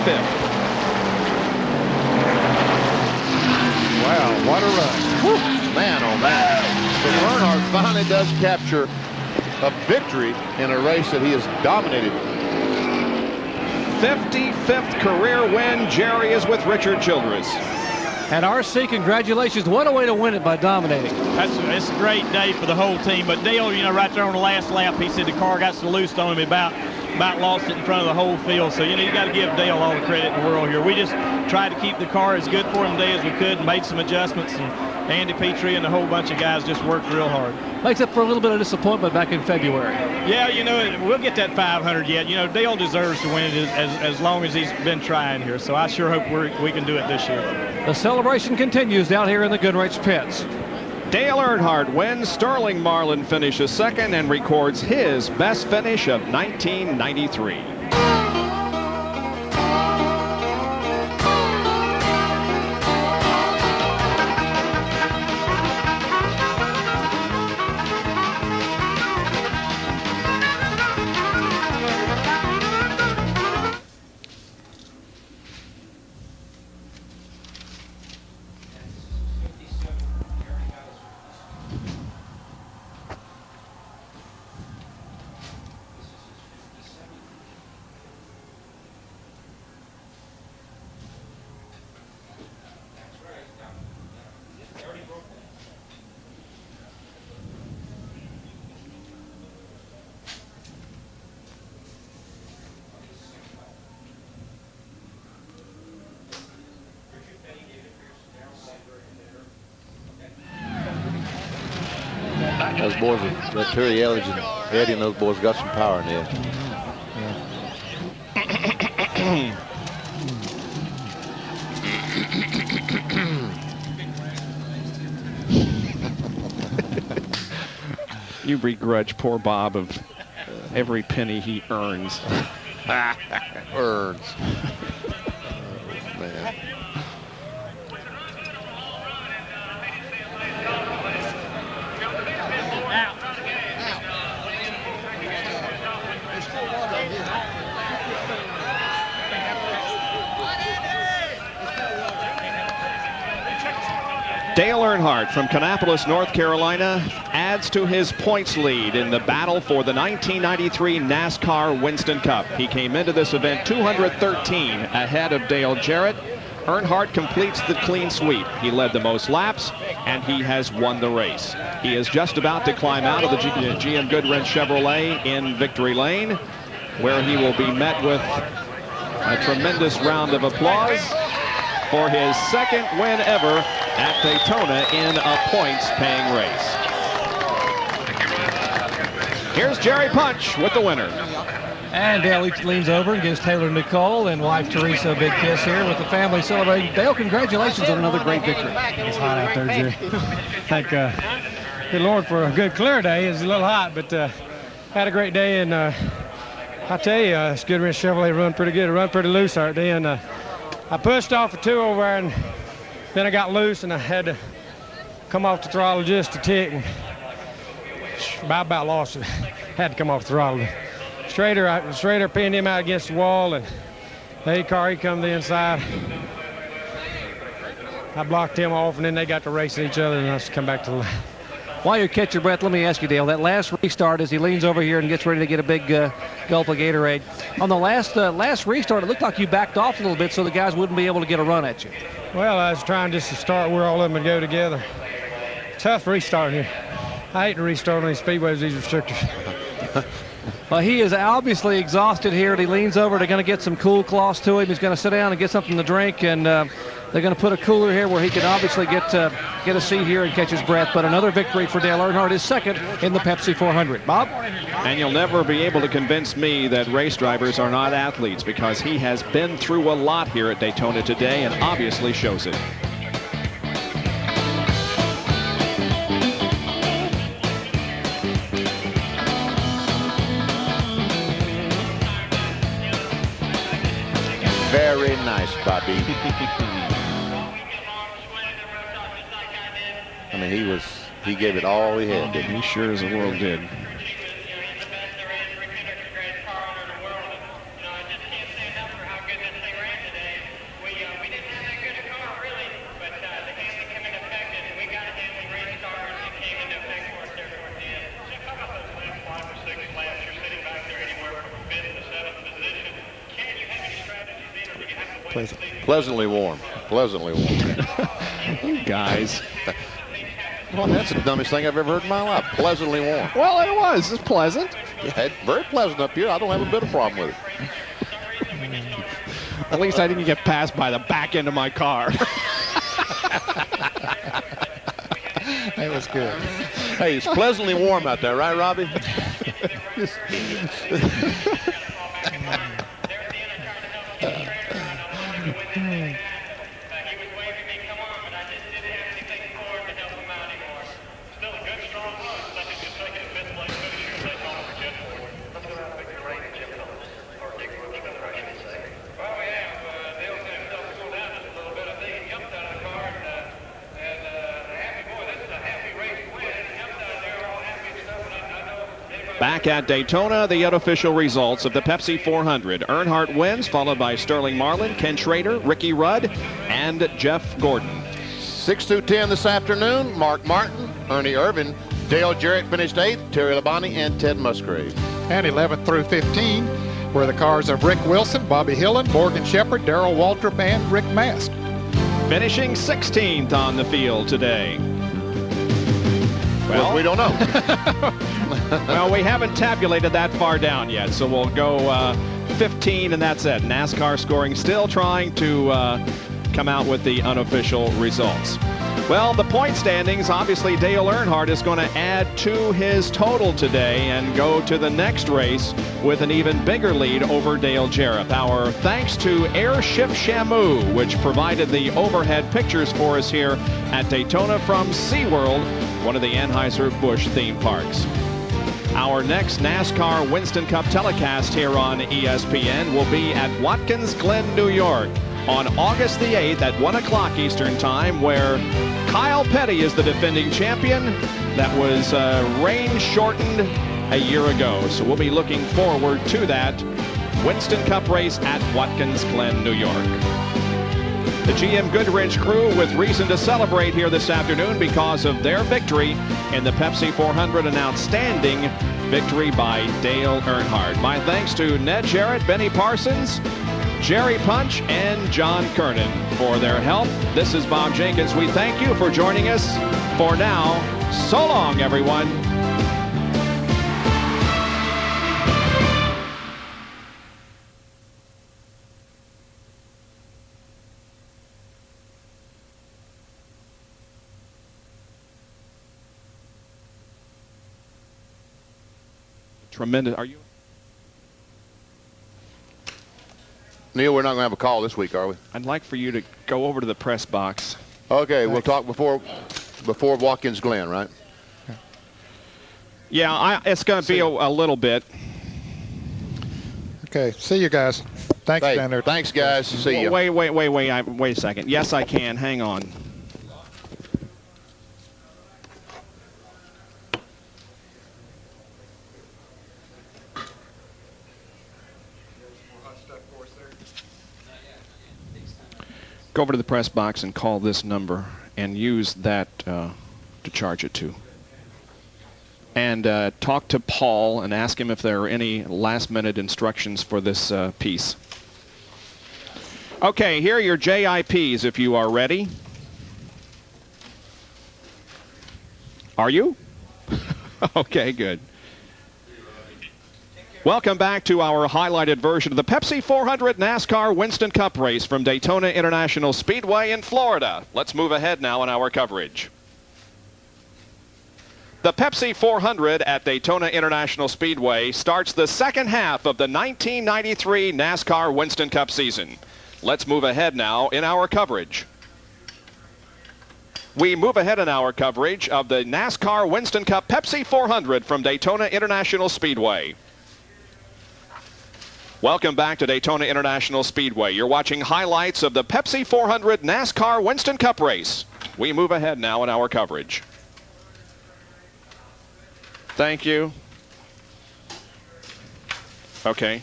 5th. Wow, what a run. Whew. Man, oh man. So Earnhardt finally does capture a victory in a race that he has dominated. 55th career win. Jerry is with Richard Childress. And RC, congratulations. What a way to win it by dominating. It's a great day for the whole team. But Dale, you know, right there on the last lap, he said the car got so loose on him about lost it in front of the whole field. So, you know, you got to give Dale all the credit in the world here. We just tried to keep the car as good for him today as we could and made some adjustments. And Andy Petrie and a whole bunch of guys just worked real hard. Makes up for a little bit of disappointment back in February. Yeah, you know, we'll get that 500 yet. You know, Dale deserves to win it as long as he's been trying here. So I sure hope we can do it this year. The celebration continues down here in the Goodrich pits. Dale Earnhardt wins. Sterling Marlin finishes second and records his best finish of 1993. Those boys, that Terry Elledge and Eddie and those boys got some power in there. You begrudge poor Bob of every penny he earns. Earns. Man. Dale Earnhardt from Kannapolis, North Carolina, adds to his points lead in the battle for the 1993 NASCAR Winston Cup. He came into this event 213 ahead of Dale Jarrett. Earnhardt completes the clean sweep. He led the most laps, and he has won the race. He is just about to climb out of the GM Goodwrench Chevrolet in victory lane, where he will be met with a tremendous round of applause for his second win ever at Daytona in a points-paying race. Here's Jerry Punch with the winner. And Dale leans over and gives Taylor Nicole and wife Teresa a big kiss here with the family celebrating. Dale, congratulations on another great victory. It's hot out there, Jerry. Thank good Lord for a good clear day. It's a little hot, but had a great day. And I tell you, this Goodwrench Chevrolet run pretty good. It run pretty loose out there. And I pushed off a 2 over there, and then I got loose, and I had to come off the throttle just a tick. And about lost it. Had to come off the throttle. Schrader pinned him out against the wall, and the car, he come to the inside. I blocked him off, and then they got to racing each other, and I just come back to the line. While you catch your breath, let me ask you, Dale, that last restart as he leans over here and gets ready to get a big gulp of Gatorade. On the last restart, it looked like you backed off a little bit so the guys wouldn't be able to get a run at you. Well, I was trying just to start where all of them would go together. Tough restart here. I hate to restart on these speedways, these restrictors. Well, he is obviously exhausted here, and he leans over. They're going to get some cool cloths to him. He's going to sit down and get something to drink, and they're going to put a cooler here where he can obviously get a seat here and catch his breath. But another victory for Dale Earnhardt, his second in the Pepsi 400. Bob? And you'll never be able to convince me that race drivers are not athletes, because he has been through a lot here at Daytona today and obviously shows it. Very nice, Bobby. I mean, he gave it all he had, didn't he? He sure as the world did. pleasant. Pleasantly warm. Pleasantly warm. Guys. Well, that's the dumbest thing I've ever heard in my life. Pleasantly warm. Well, it was. It's pleasant. Yeah, it's very pleasant up here. I don't have a bit of problem with it. At least I didn't get passed by the back end of my car. That was good. Hey, it's pleasantly warm out there, right, Robbie? Back at Daytona, the unofficial results of the Pepsi 400. Earnhardt wins, followed by Sterling Marlin, Ken Schrader, Ricky Rudd, and Jeff Gordon. 6 through 10 this afternoon. Mark Martin, Ernie Irvin, Dale Jarrett finished 8th, Terry Labonte, and Ted Musgrave. And 11 through 15 were the cars of Rick Wilson, Bobby Hillen, Morgan Shepherd, Darrell Waltrip, and Rick Mast. Finishing 16th on the field today. Well, we don't know. Well, we haven't tabulated that far down yet, so we'll go 15, and that's it. NASCAR scoring still trying to come out with the unofficial results. Well, the point standings, obviously Dale Earnhardt is going to add to his total today and go to the next race with an even bigger lead over Dale Jarrett. Our thanks to Airship Shamu, which provided the overhead pictures for us here at Daytona from SeaWorld, one of the Anheuser-Busch theme parks. Our next NASCAR Winston Cup telecast here on ESPN will be at Watkins Glen, New York on August the 8th at 1 o'clock Eastern Time, where Kyle Petty is the defending champion that was rain-shortened a year ago. So we'll be looking forward to that Winston Cup race at Watkins Glen, New York. The GM Goodrich crew with reason to celebrate here this afternoon because of their victory in the Pepsi 400, an outstanding victory by Dale Earnhardt. My thanks to Ned Jarrett, Benny Parsons, Jerry Punch, and John Kernan for their help. This is Bob Jenkins. We thank you for joining us. For now, so long, everyone. Tremendous. Are you? Neil, we're not going to have a call this week, are we? I'd like for you to go over to the press box. Okay, we'll talk before Watkins Glen, right? Yeah, it's going to be a little bit. Okay, see you guys. Thanks, Hey, down there. thanks, guys. See you. Wait a second. Yes, I can. Hang on. Go over to the press box and call this number and use that to charge it to. And talk to Paul and ask him if there are any last-minute instructions for this piece. Okay, here are your JIPs if you are ready. Are you? Okay, good. Welcome back to our highlighted version of the Pepsi 400 NASCAR Winston Cup race from Daytona International Speedway in Florida. Let's move ahead now in our coverage. The Pepsi 400 at Daytona International Speedway starts the second half of the 1993 NASCAR Winston Cup season. Let's move ahead now in our coverage. We move ahead in our coverage of the NASCAR Winston Cup Pepsi 400 from Daytona International Speedway. Welcome back to Daytona International Speedway. You're watching highlights of the Pepsi 400 NASCAR Winston Cup race. We move ahead now in our coverage. Thank you. Okay.